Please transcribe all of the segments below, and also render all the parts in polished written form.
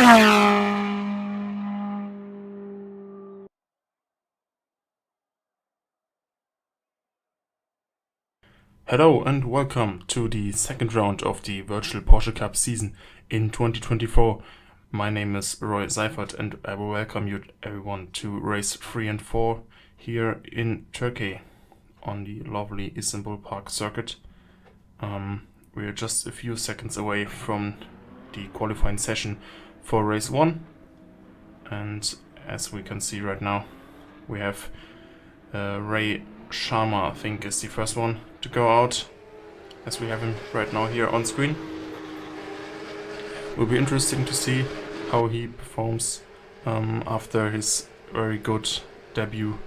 Hello and welcome to the second round of the Virtual Porsche Cup season in 2024. My name is Roy Seifert and I will welcome you everyone to race 3 and 4 here in Turkey on the lovely Istanbul Park circuit. We are just a few seconds away from the qualifying session for race 1, and as we can see right now we have Ray Sharma, I think, is the first one to go out, as we have him right now here on screen. Will be interesting to see how he performs after his very good debut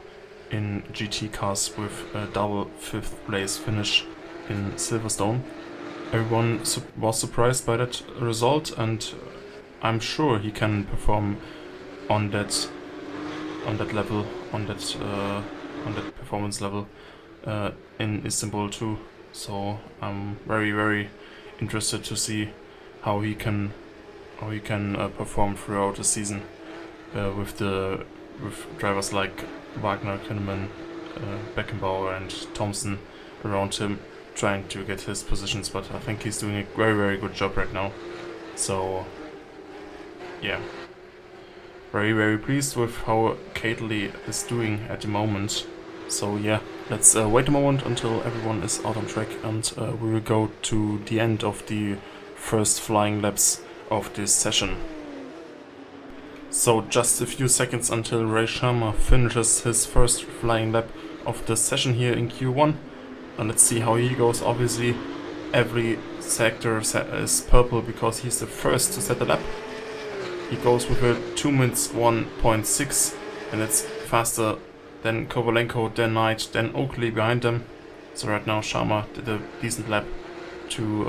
in GT cars with a double 5th place finish in Silverstone. Everyone was surprised by that result, and I'm sure he can perform on that level, on that performance level in Istanbul too. So I'm very interested to see how he can perform throughout the season with drivers like Wagner, Kinneman, Beckenbauer and Thompson around him, trying to get his positions. But I think he's doing a very good job right now. So yeah, very pleased with how Catley is doing at the moment. So yeah, let's wait a moment until everyone is out on track, and we will go to the end of the first flying laps of this session. So just a few seconds until Ray Sharma finishes his first flying lap of the session here in Q1, and let's see how he goes. Obviously every sector is purple because he's the first to set the lap. He goes with a 2 minutes 1.6, and it's faster than Kovalenko, then Knight, then Oakley behind them. So right now Sharma did a decent lap to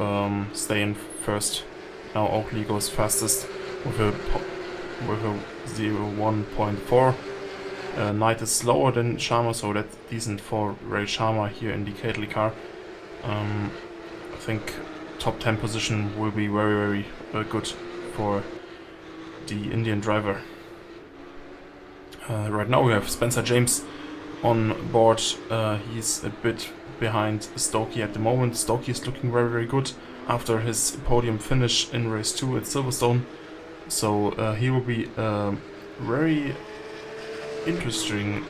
stay in first. Now Oakley goes fastest with a 0.1.4. Knight is slower than Sharma, so that's decent for Ray Sharma here in the Catley car. I think top 10 position will be very good for the Indian driver. Right now we have Spencer James on board. He's a bit behind Stokey at the moment. Stokey is looking very good after his podium finish in race 2 at Silverstone. So he will be very interesting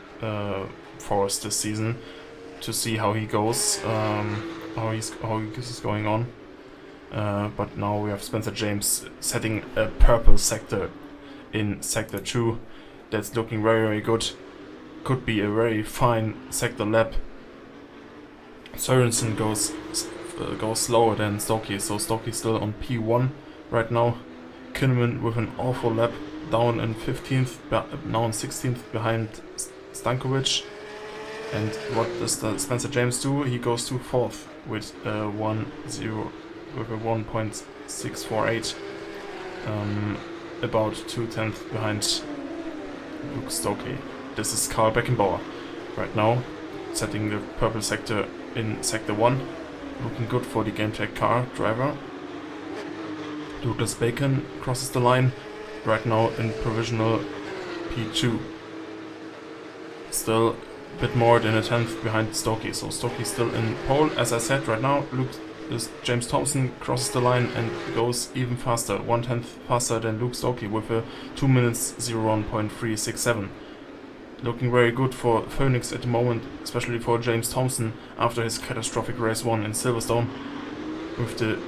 for us this season to see how he goes, how this is going on. But now we have Spencer James setting a purple sector in sector 2. That's looking very good. Could be a very fine sector lap. Sørensen goes slower than Stokey, so Stokey still on P1 right now. Kinneman with an awful lap, down in 15th, now in 16th behind Stankovic. And what does Spencer James do? He goes to 4th with a 1.648, about 2/10 behind Luke Stokey. This is Carl Beckenbauer right now, setting the purple sector in sector 1. Looking good for the GameTech car driver. Douglas Bacon crosses the line right now in provisional P2. Still a bit more than a 10th behind Stokey, so Stokey still in pole. As I said, right now James Thompson crosses the line and goes even faster, 1/10 faster than Luke Stokey with a 2 minutes 01.367. Looking very good for Phoenix at the moment, especially for James Thompson after his catastrophic race 1 in Silverstone. With the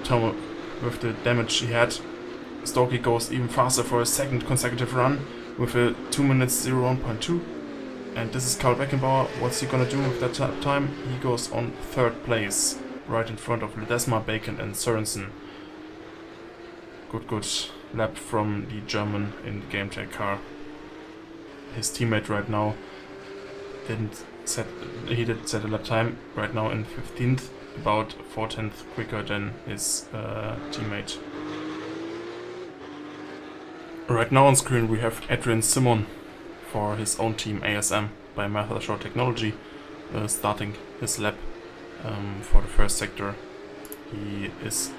damage he had, Stokey goes even faster for a second consecutive run with a 2 minutes 01.2. And this is Carl Beckenbauer. What's he gonna do with that time? He goes on 3rd place, right in front of Ledesma, Bacon and Sørensen. Good lap from the German in the GameTech car. His teammate right now did set a lap time right now in 15th, about 4/10 quicker than his teammate. Right now on screen we have Adrian Simon for his own team ASM by Mathashore Technology, starting his lap for the first sector. He is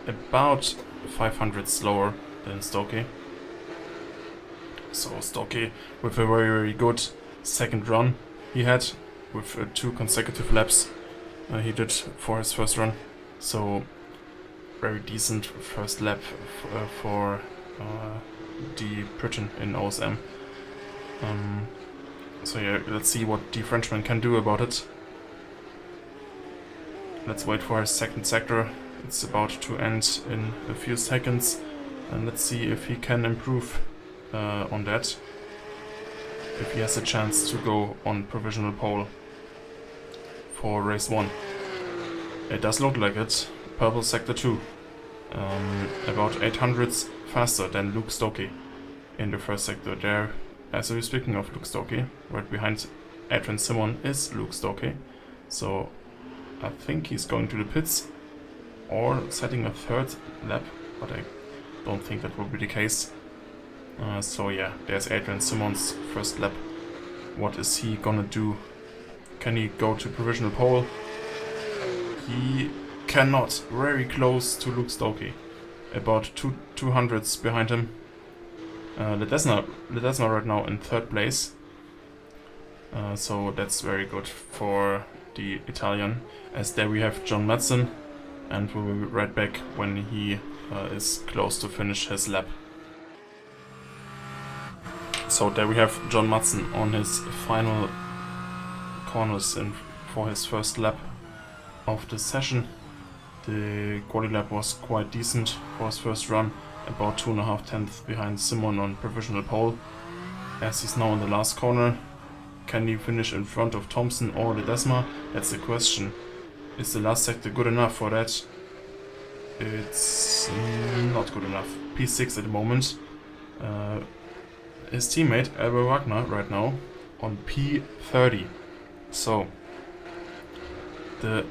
about 500 slower than Stokey. So Stokey with a very, very good second run he had with 2 consecutive laps he did for his first run. So very decent first lap for the Briton in OSM. So yeah, let's see what the Frenchman can do about it. Let's wait for his second sector. It's about to end in a few seconds, and let's see if he can improve on that. If he has a chance to go on provisional pole for race 1. It does look like it. Purple sector 2. About 800ths faster than Luke Stokey in the first sector there. As we're speaking of Luke Stokey, right behind Adrian Simon is Luke Stokey. So I think he's going to the pits or setting a third lap, but I don't think that will be the case. So yeah, there's Adrian Simon's first lap. What is he gonna do? Can he go to provisional pole? He cannot. Very close to Luke Stokey. About 200ths behind him. Ledesma right now in third place. So that's very good for the Italian. As there we have John Madsen, and we'll be right back when he is close to finish his lap. So there we have John Madsen on his final corners for his first lap of the session. The quali lap was quite decent for his first run, about 2.5 tenths behind Simon on provisional pole. As he's now in the last corner, can he finish in front of Thompson or Ledesma? That's the question. Is the last sector good enough for that? It's not good enough. P6 at the moment. His teammate Albert Wagner right now on P30. So the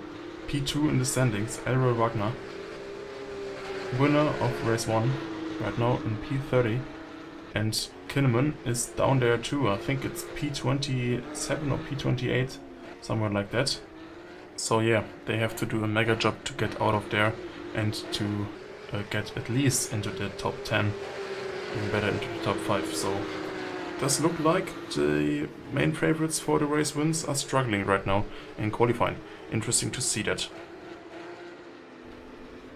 P2 in the standings, Albert Wagner, winner of race 1 right now in P30, and Kinnaman is down there too. I think it's P27 or P28, somewhere like that. So yeah, they have to do a mega job to get out of there and to get at least into the top 10, even better into the top 5. So does look like the main favorites for the race wins are struggling right now in qualifying. Interesting to see that.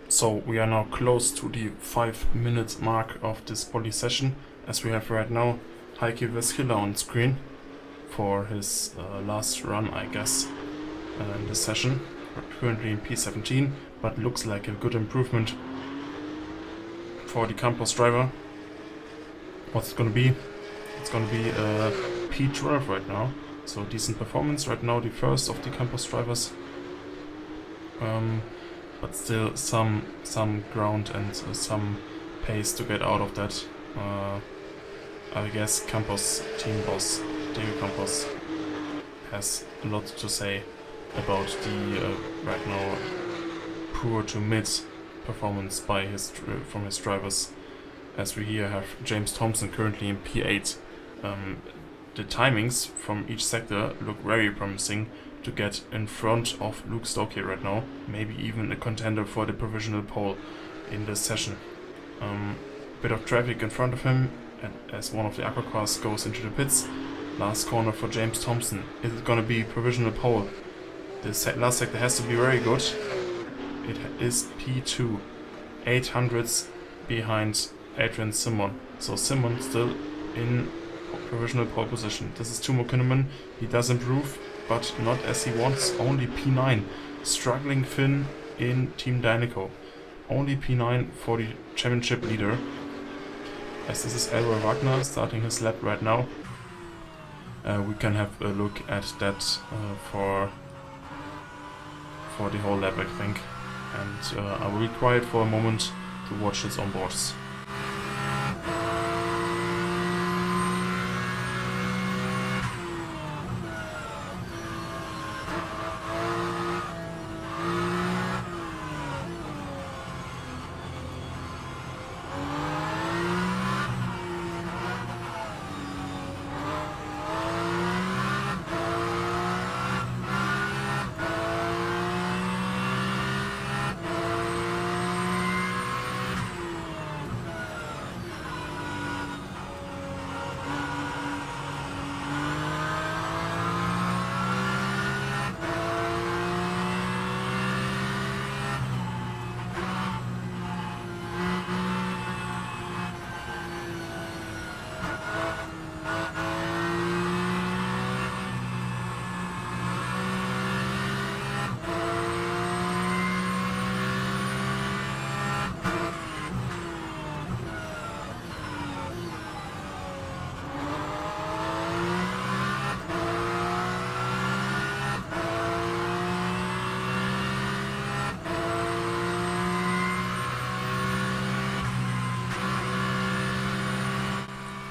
So we are now close to the 5-minute mark of this quali session, as we have right now Heikki Veskila on screen for his last run, I guess, in this session. We're currently in P17, but looks like a good improvement for the Campos driver. What's it gonna be? It's gonna be P12 right now, so decent performance right now, the first of the Campos drivers. But still some ground and some pace to get out of that. I guess Campos team boss Diego Campos has a lot to say about the right now poor to mid performance by from his drivers. As we here have James Thompson currently in P8. The timings from each sector look very promising to get in front of Luke Stokey right now, maybe even a contender for the provisional pole in this session. Bit of traffic in front of him as one of the aqua cars goes into the pits. Last corner for James Thompson. Is it gonna be provisional pole? The last sector has to be very good. It is P2, 800ths behind Adrian Simon. So Simon still in provisional pole position. This is Timo Kinnaman. He does improve, but not as he wants. Only P9. Struggling Finn in Team Dynaco. Only P9 for the championship leader. As this is Albert Wagner starting his lap right now. We can have a look at that for the whole lap, I think. And I will be quiet for a moment to watch his onboards.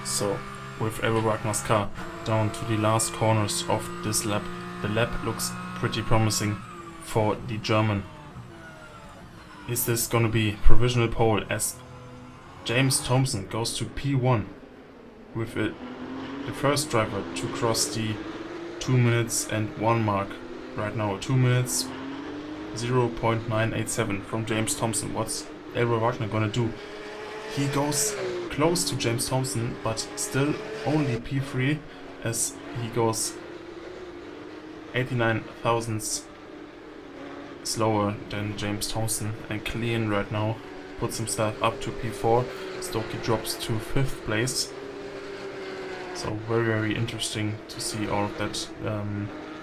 So, with Elro Wagner's car down to the last corners of this lap, the lap looks pretty promising for the German. Is this gonna be provisional pole as James Thompson goes to P1 with the first driver to cross the 2 minutes and 1 mark right now. 2 minutes 0.987 from James Thompson. What's Elro Wagner gonna do? He goes close to James Thompson, but still only P3 as he goes 89 thousandths slower than James Thompson, and Clean right now puts himself up to P4. Stokey drops to 5th place. So very interesting to see all of that,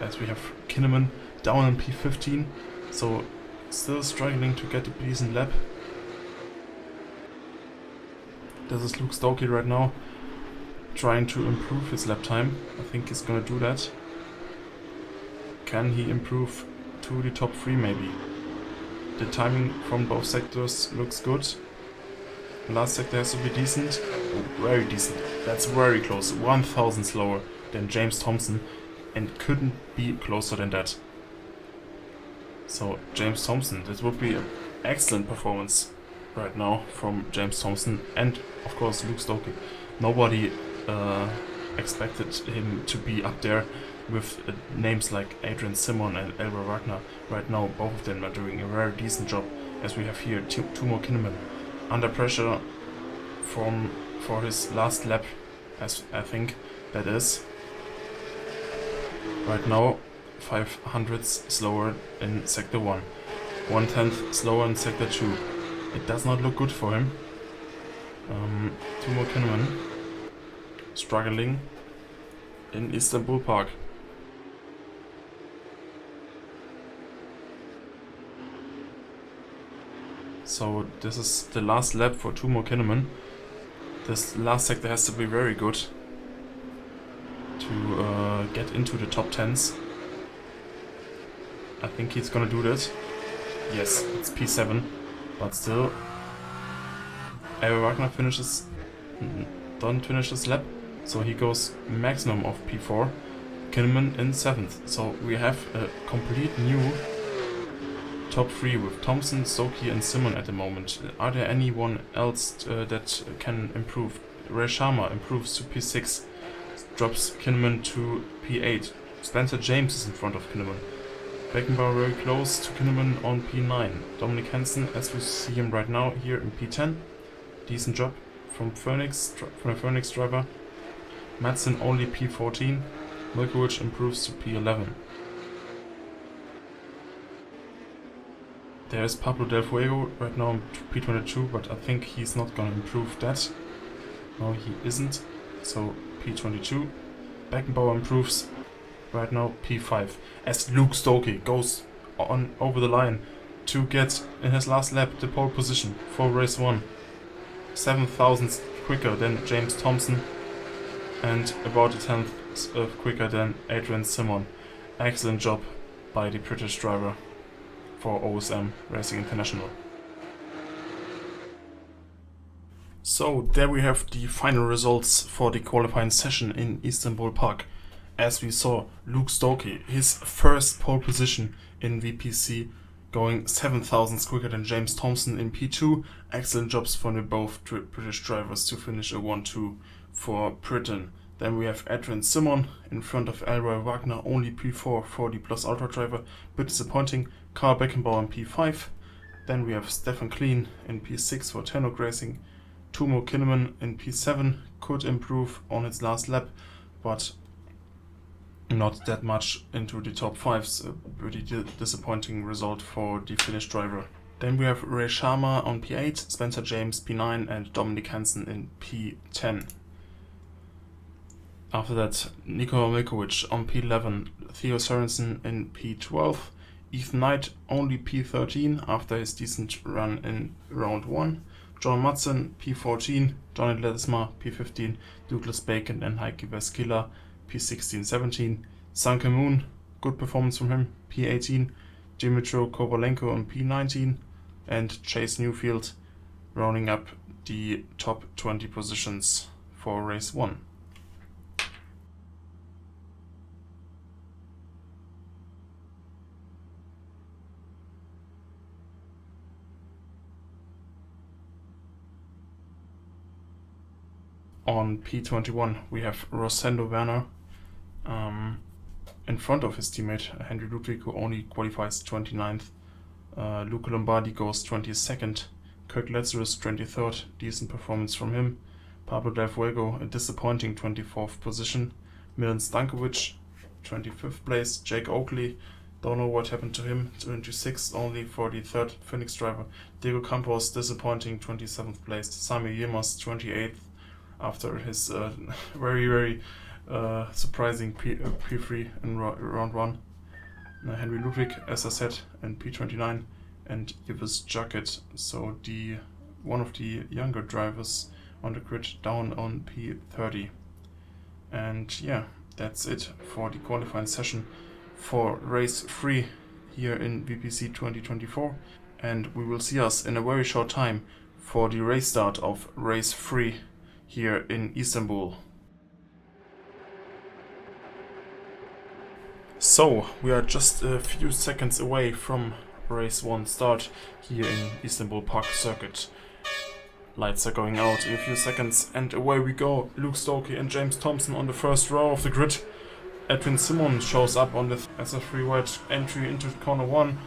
as we have Kinneman down in P15, so still struggling to get a decent lap. This is Luke Stokey right now, trying to improve his lap time. I think he's gonna do that. Can he improve to the top 3 maybe? The timing from both sectors looks good. The last sector has to be decent. Oh, very decent. That's very close. 1,000 slower than James Thompson, and couldn't be closer than that. So James Thompson, this would be an excellent performance right now from James Thompson, and of course Luke Stokey. Nobody expected him to be up there with names like Adrian Simon and Elro Wagner. Right now both of them are doing a very decent job, as we have here Timo Kinneman under pressure for his last lap, as I think that is. Right now 500ths slower in sector 1, 1/10 slower in sector 2. It does not look good for him. Timo Kinneman struggling in Istanbul Park. So this is the last lap for Timo Kinneman. This last sector has to be very good to get into the top 10s. I think he's gonna do that. Yes, it's P7, but still Elro Wagner don't finish his lap, so he goes maximum of P4. Kinneman in 7th, so we have a complete new top 3 with Thompson, Stokey and Simon at the moment. Are there anyone else that can improve? Ray Sharma improves to P6, drops Kinneman to P8. Spencer James is in front of Kinneman. Beckenbauer very close to Kinneman on P9. Dominic Hansen, as we see him right now, here in P10. Decent job from a Phoenix driver. Madsen only P14. Milkovic improves to P11. There's Pablo Del Fuego right now on P22, but I think he's not gonna improve that. No, he isn't. So P22. Beckenbauer improves right now P5. As Luke Stokey goes on over the line to get in his last lap the pole position for race 1. 7,000 quicker than James Thompson and about a 10th quicker than Adrian Simon. Excellent job by the British driver for OSM Racing International. So there we have the final results for the qualifying session in Istanbul Park. As we saw, Luke Stokey, his first pole position in VPC, going 7,000 quicker than James Thompson in P2. Excellent jobs for the both British drivers to finish a 1-2 for Britain. Then we have Adrian Simon in front of Elro Wagner, only P4 for the Plus Ultra driver, bit disappointing. Carl Beckenbauer in P5. Then we have Stefan Kleen in P6 for Tenok Racing. Timo Kinneman in P7 could improve on its last lap, but not that much into the top 5s. A pretty disappointing result for the Finnish driver. Then we have Ray Sharma on P8, Spencer James P9 and Dominic Hansen in P10. After that, Niko Milkovic on P11, Theo Sørensen in P12, Ethan Knight only P13 after his decent run in round 1, John Madsen P14, Johnny Ledesma P15, Douglas Bacon and Heikki Veskila P16-17, Sanke Moon, good performance from him, P18, Dmytro Kovalenko on P19, and Chase Newfield rounding up the top 20 positions for race 1. On P21 we have Rosendo Werner in front of his teammate Henry Ludwig, who only qualifies 29th. Luca Lombardi goes 22nd. Kirk Lazarus 23rd, decent performance from him. Pablo Del Fuego, a disappointing 24th position. Milan Stankovic 25th place. Jake Oakley, don't know what happened to him, 26th only for the third Phoenix driver. Diego Campos, disappointing 27th place. Sami Yilmaz 28th after his very surprising P3 in round 1. Henry Ludwig, as I said, in P29, and Yves Jacket, so one of the younger drivers on the grid, down on P30. And yeah, that's it for the qualifying session for race 3 here in VPC 2024, and we will see us in a very short time for the race start of race 3 here in Istanbul. So, we are just a few seconds away from race 1 start here in Istanbul Park Circuit. Lights are going out in a few seconds, and away we go. Luke Stokey and James Thompson on the first row of the grid. Edwin Simon shows up on the SF3 wide entry into corner 1.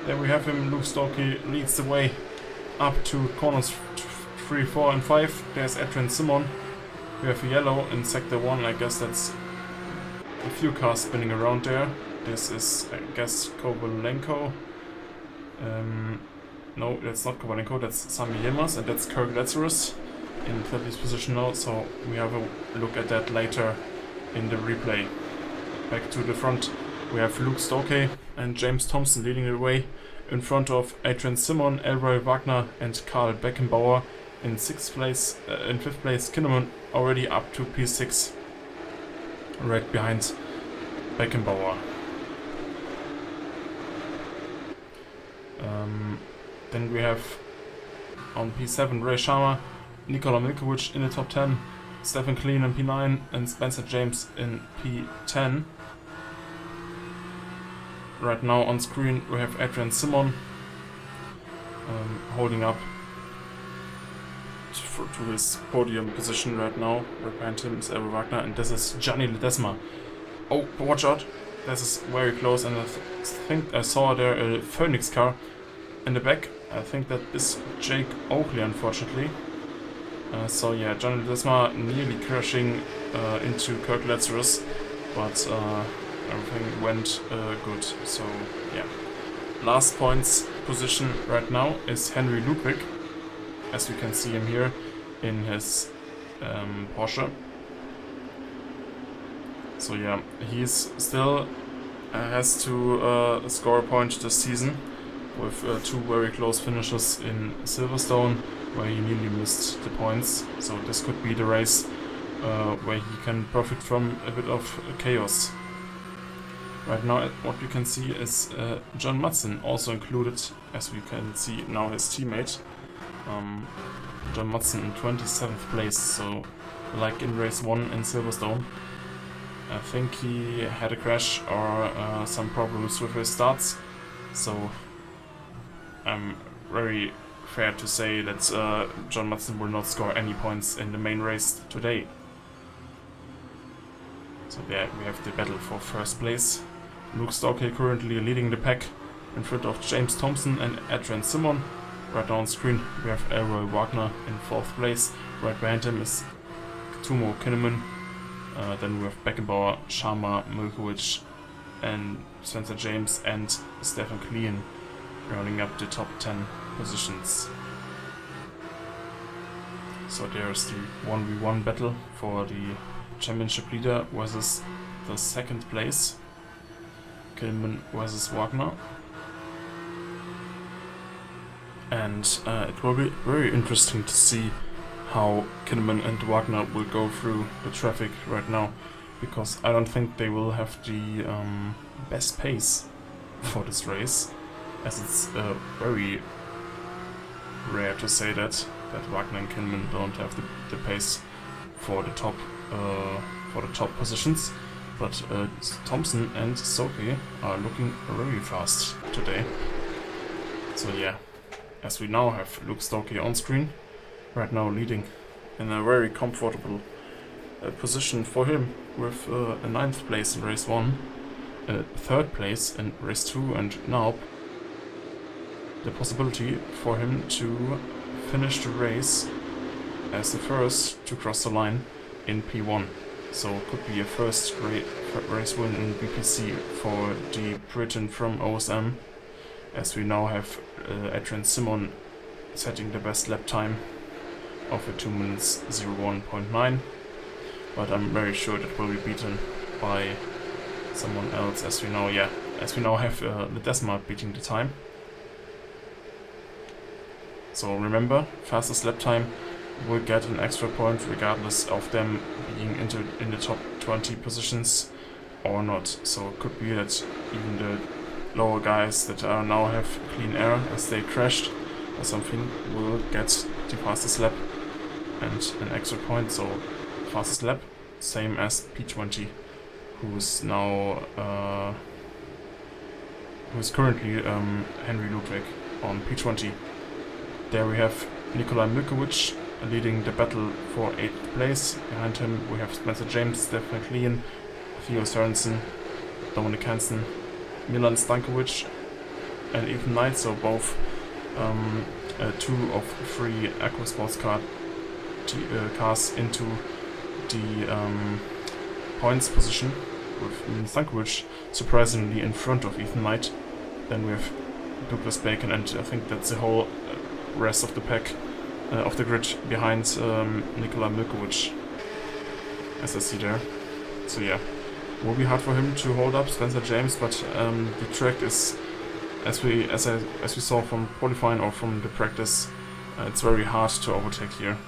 There we have him. Luke Stokey leads the way up to corners 3, 4 and 5. There's Edwin Simon. We have a yellow in sector 1. I guess that's a few cars spinning around there. This is, I guess, Kovalenko. No, that's not Kovalenko, that's Sami Yilmaz, and that's Kirk Lazarus in 30th position now, so we have a look at that later in the replay. Back to the front, we have Luke Stokey and James Thompson leading the way in front of Adrian Simon, Elroy Wagner and Karl Beckenbauer in 5th place. Kinneman already up to P6, right behind Beckenbauer. Then we have on P7 Ray Sharma, Nikola Milkovic in the top 10, Stefan Klein in P9 and Spencer James in P10. Right now on screen we have Adrian Simon holding up to his podium position right now. Right behind him is Elroy Wagner, and this is Gianni Ledesma. Oh, watch out! This is very close, and I think I saw there a Phoenix car in the back. I think that is Jake Oakley, unfortunately. So yeah, Gianni Ledesma nearly crashing into Kirk Lazarus, but everything went good. So yeah, last points position right now is Henry Ludwig, as you can see him here in his Porsche. So yeah, he's still has to score a point this season with 2 very close finishes in Silverstone, where he nearly missed the points. So this could be the race where he can profit from a bit of chaos. Right now what we can see is John Madsen also included, as we can see now his teammate. John Madsen in 27th place, so like in race 1 in Silverstone. I think he had a crash or some problems with his starts, so I'm very fair to say that John Madsen will not score any points in the main race today. So there we have the battle for first place. Luke Stokey currently leading the pack in front of James Thompson and Adrian Simon. Right now on screen we have Elroy Wagner in 4th place. Right behind him is Tumo Kinneman. Then we have Beckenbauer, Sharma, Milkovic and Spencer James and Stefan Klein rounding up the top 10 positions. So there's the 1v1 battle for the championship leader versus the 2nd place. Kinneman versus Wagner. And it will be very interesting to see how Kinneman and Wagner will go through the traffic right now, because I don't think they will have the best pace for this race, as it's very rare to say that that Wagner and Kinman don't have the pace for the top positions, but Thompson and Soki are looking very fast today. So yeah, as we now have Luke Stokey on screen, right now leading in a very comfortable position for him with a 9th place in race 1, a 3rd place in race 2, and now the possibility for him to finish the race as the first to cross the line in P1. So it could be a first race win in BPC for the Briton from OSM, as we now have Adrian Simon setting the best lap time of a 2 minutes 01.9, but I'm very sure that will be beaten by someone else, as we now have Ledesma beating the time. So remember, fastest lap time will get an extra point regardless of them being in the top 20 positions or not. So it could be that even the lower guys that now have clean air as they crashed or something will get the fastest lap and an extra point. So fastest lap, same as P20, who's now who's currently Henry Ludwig on P20. There we have Nikolai Milkovic leading the battle for 8th place. Behind him we have Spencer James, Stefan McLean, Theo Sørensen, Dominic Hansen, Milan Stankovic and Ethan Knight. So both 2 of 3 Aqua Sports cars into the points position, with Milan Stankovic surprisingly in front of Ethan Knight. Then we have Douglas Bacon, and I think that's the whole rest of the pack of the grid behind Nikola Milkovic, as I see there. So yeah, it will be hard for him to hold up Spencer James, but the track is, as we saw from qualifying or from the practice, it's very hard to overtake here.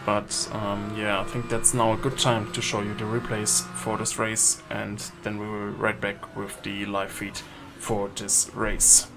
But yeah, I think that's now a good time to show you the replays for this race, and then we will be right back with the live feed for this race.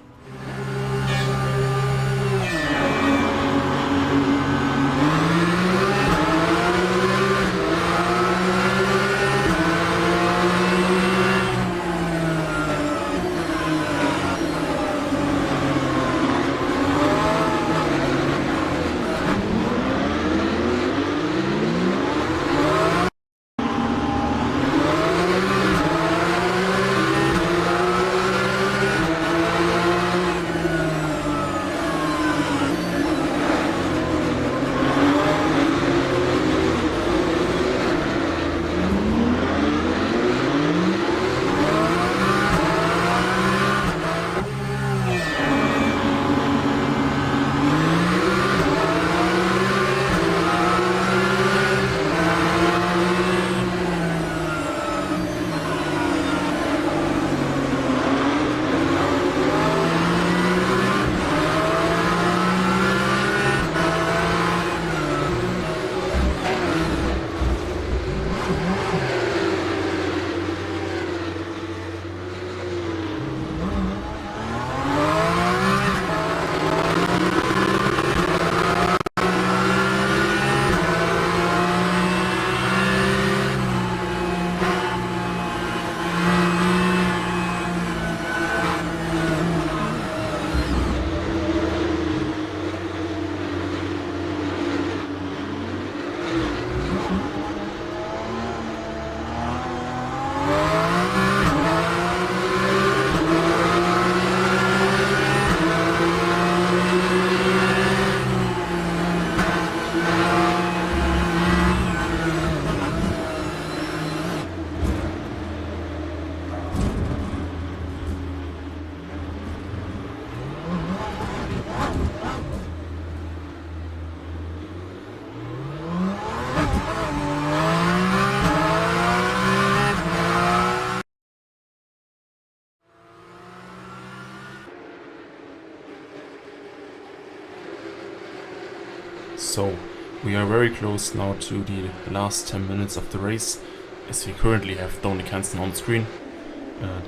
So we are very close now to the last 10 minutes of the race, as we currently have Dominic Hansen on screen,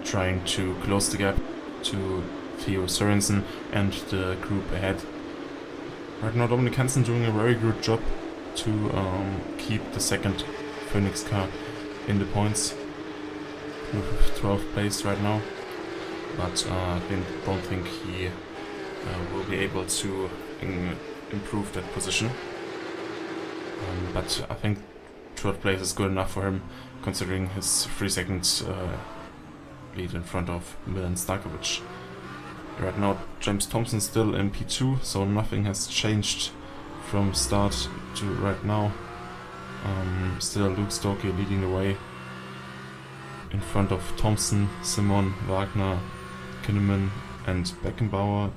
trying to close the gap to Theo Sørensen and the group ahead. Right now Dominic Hansen doing a very good job to keep the second Phoenix car in the points with 12th place right now, but I don't think he will be able to improve that position. But I think 12th place is good enough for him, considering his 3 seconds lead in front of Milan Stankovic. Right now James Thompson still in P2, so nothing has changed from start to right now. Still Luke Stokey leading the way in front of Thompson, Simon, Wagner, Kinneman and Beckenbauer.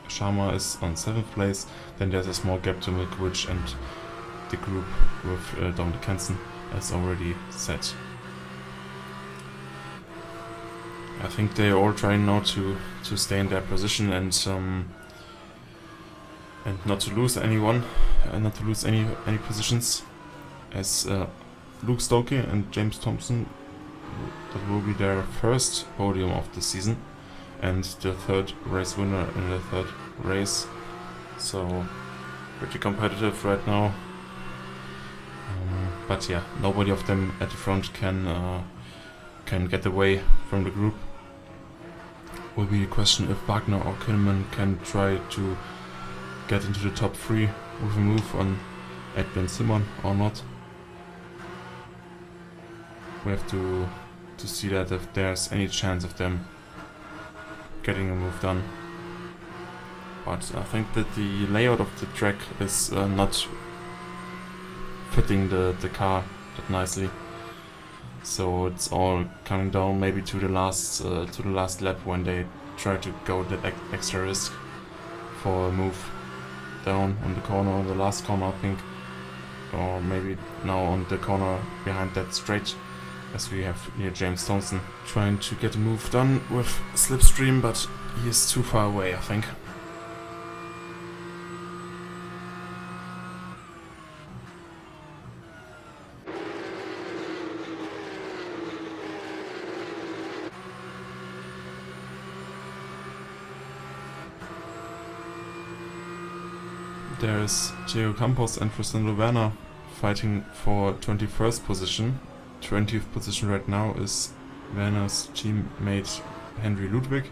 Sharma is on 7th place, then there's a small gap to Milkovic and the group with Dominic Hansen, as already said. I think they're all trying now to stay in their position and not to lose anyone, not to lose any positions, as Luke Stokey and James Thompson, that will be their first podium of the season and the third race winner in the third race, so pretty competitive right now. But yeah, nobody of them at the front can get away from the group. Will be a question if Wagner or Kinneman can try to get into the top 3 with a move on Edwin Simon or not. We have to see that if there's any chance of them getting a move done. But I think that the layout of the track is not fitting the car that nicely. So it's all coming down maybe to the last lap when they try to go that extra risk for a move down on the corner, the last corner I think, or maybe now on the corner behind that straight, as we have near James Thompson trying to get a move done with slipstream, but he is too far away I think. There's Diego Campos and Fernando Werner fighting for 21st position. 20th position right now is Werner's teammate Henry Ludwig.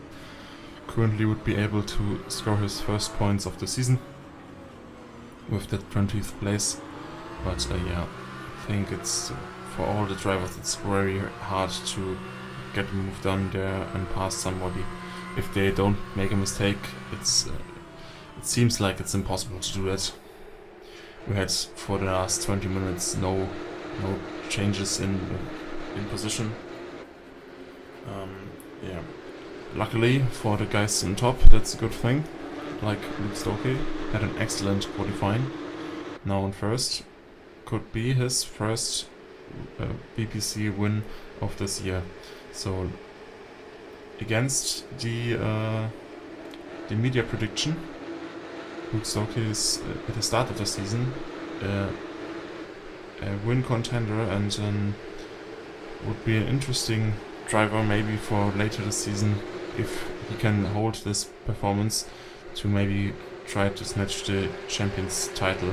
Currently would be able to score his first points of the season with that 20th place. But yeah, I think it's for all the drivers it's very hard to get a move done there and pass somebody. If they don't make a mistake, it seems like it's impossible to do that. We had for the last 20 minutes no changes in position. Yeah, luckily for the guys on top, that's a good thing. Like Luke Stokey had an excellent qualifying. Now on first, could be his first BPC win of this year. So against the media prediction, Luke Stokey is at the start of the season a win contender and would be an interesting driver maybe for later this season if he can hold this performance to maybe try to snatch the champions title.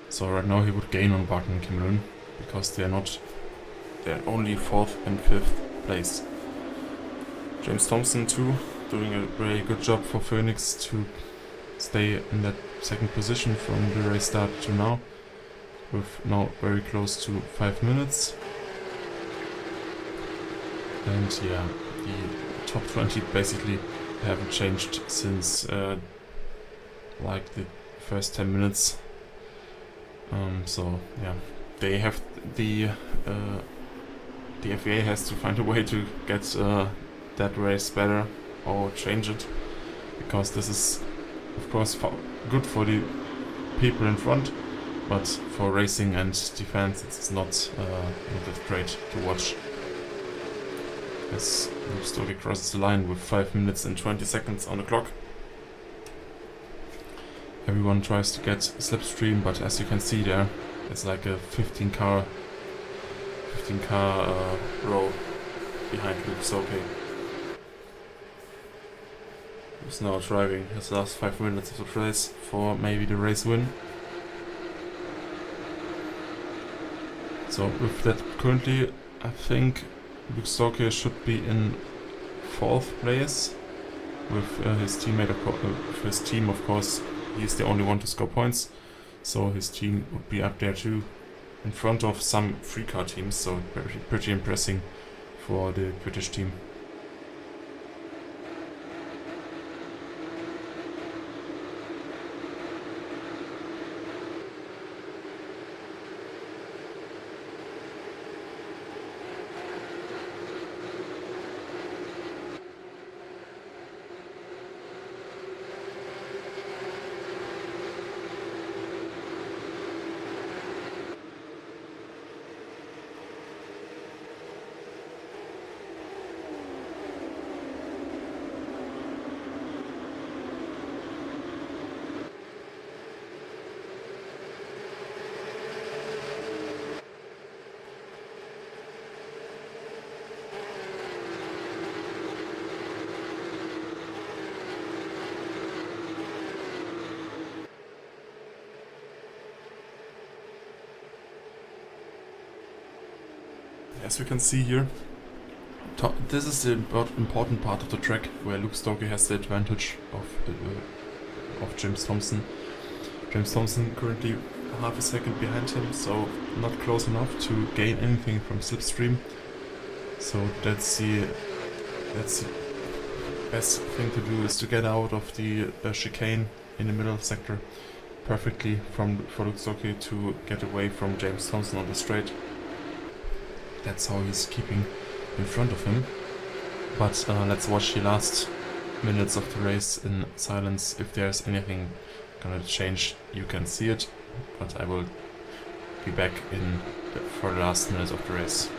So right now he would gain on Wagner and Cameron because they're only 4th and 5th place. James Thompson too, doing a very good job for Phoenix to stay in that second position from the race start to now, with now very close to 5 minutes. And yeah, the top 20 basically haven't changed since like the first 10 minutes. So yeah, they have the FIA has to find a way to get that race better or change it, because this is of course good for the people in front, but for racing and defense it's not that great to watch. As Luke Stokey crosses the line with 5 minutes and 20 seconds on the clock. Everyone tries to get slipstream, but as you can see there, it's like a 15 car row behind Luke Stokey. He's now driving his last 5 minutes of the race for maybe the race win. So with that, currently I think Luke Stokke should be in 4th place with his teammate, with his team, of course. He's the only one to score points, so his team would be up there too, in front of some free car teams, so pretty impressive for the British team. As we can see here, this is the important part of the track where Luke Stokke has the advantage of James Thompson. James Thompson currently half a second behind him, so not close enough to gain anything from slipstream. So that's the best thing to do, is to get out of the chicane in the middle sector perfectly for Luke Stokke to get away from James Thompson on the straight. That's how he's keeping in front of him. But let's watch the last minutes of the race in silence. If there's anything gonna change, you can see it, but I will be back for the last minutes of the race.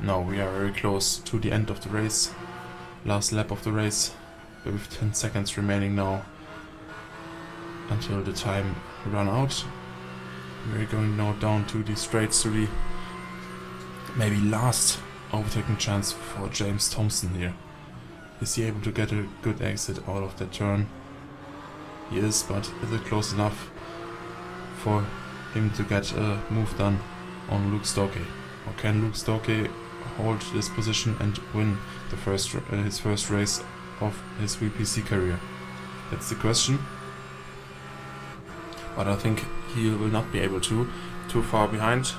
Now we are very close to the end of the race. Last lap of the race, with 10 seconds remaining now until the time run out. We're going now down to the straights, to the maybe last overtaking chance for James Thompson here. Is he able to get a good exit out of that turn? He is, but is it close enough for him to get a move done on Luke Stokey? Or can Luke Stokey hold this position and win the his first race of his VPC career? That's the question. But I think he will not be able to. Too far behind.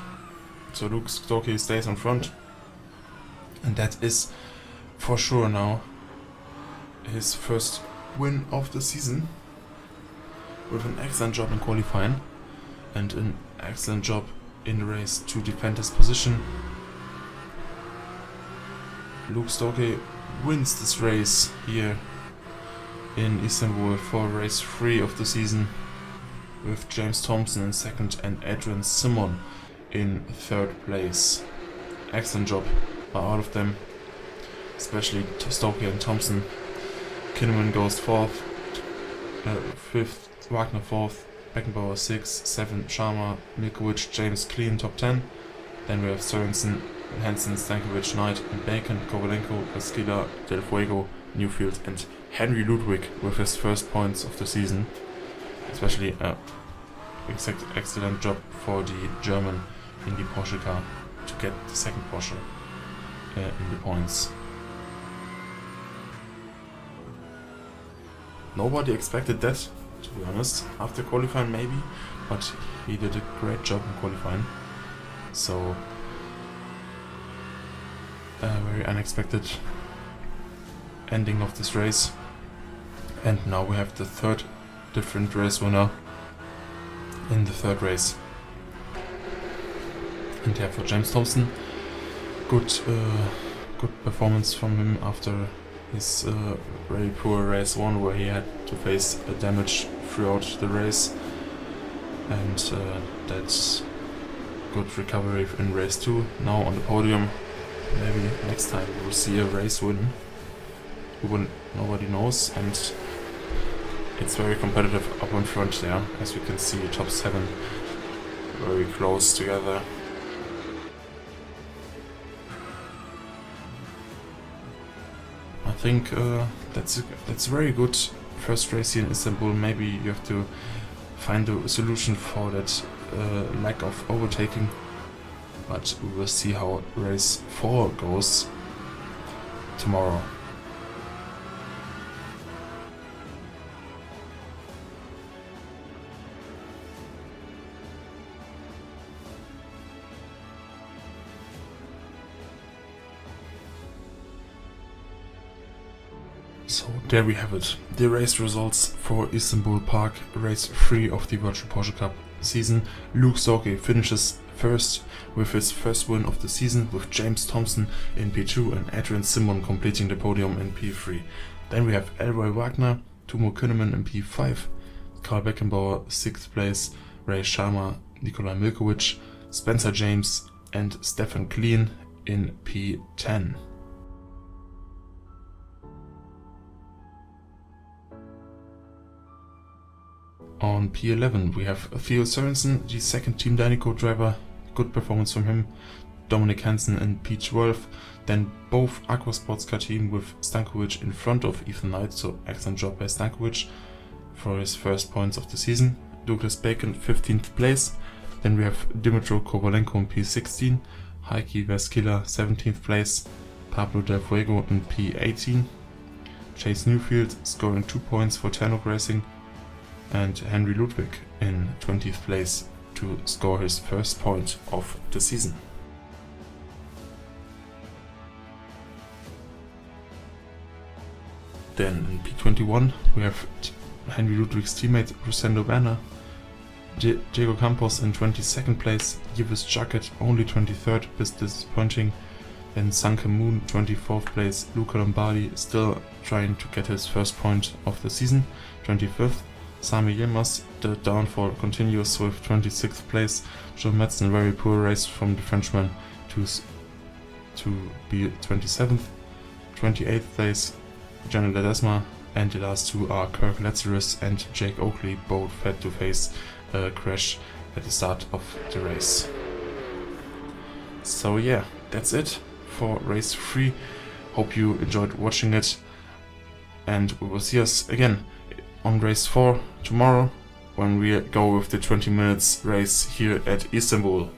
So Luke Stokey stays on front. And that is for sure now his first win of the season. With an excellent job in qualifying. And an excellent job in the race to defend his position. Luke Stokey wins this race here in Istanbul for race 3 of the season, with James Thompson in second and Adrian Simon in third place. Excellent job by all of them, especially Stokey and Thompson. Kinnaman goes fourth, fifth, Wagner fourth, Beckenbauer 6, 7, Sharma, Milkovic, James Clean top 10. Then we have Sørensen, Hansen, Stankovic, Knight, and Bacon, Kovalenko, Pasquila, Del Fuego, Newfield, and Henry Ludwig with his first points of the season. Especially excellent job for the German in the Porsche car to get the second Porsche in the points. Nobody expected that, to be honest, after qualifying maybe, but he did a great job in qualifying. So, a very unexpected ending of this race. And now we have the third different race winner in the third race. And therefore James Thompson, good performance from him after his very poor race 1, where he had to face damage throughout the race, and that's good recovery in race 2. Now on the podium. Maybe next time we will see a race win. Nobody knows, and it's very competitive up in front there, as we can see, top 7 very close together. I think that's a very good first race here in Istanbul. Maybe you have to find a solution for that lack of overtaking, but we will see how race 4 goes tomorrow. So there we have it, the race results for Istanbul Park, race 3 of the Virtual Porsche Cup season. Luke Stokey finishes first with his first win of the season, with James Thompson in P2 and Adrian Simon completing the podium in P3. Then we have Elroy Wagner, Tumo Kinnaman in P5, Karl Beckenbauer 6th place, Ray Sharma, Nikolai Milkovic, Spencer James and Stefan Klein in P10. On P11 we have Theo Sørensen, the second Team Dynaco driver, good performance from him. Dominic Hansen in P12, then both Aqua Sports Car team with Stankovic in front of Ethan Knight, so excellent job by Stankovic for his first points of the season. Douglas Bacon 15th place, then we have Dimitro Kovalenko in P16, Heikki Vaskila 17th place, Pablo Del Fuego in P18, Chase Newfield scoring 2 points for Ternok Racing, and Henry Ludwig in 20th place to score his first point of the season. Then in P21 we have Henry Ludwig's teammate Rosendo Werner, Diego Campos in 22nd place, Yves Jacquet only 23rd, bit disappointing. Then Sanke Moon 24th place, Luca Lombardi still trying to get his first point of the season, 25th. Sami Yilmaz, the downfall continues with 26th place. Joe Madsen, very poor race from the Frenchman to be 27th. 28th place, Gianni Ledesma, and the last two are Kirk Lazarus and Jake Oakley, both had to face a crash at the start of the race. So yeah, that's it for race 3. Hope you enjoyed watching it. and we will see us again on race 4 tomorrow when we go with the 20 minutes race here at Istanbul.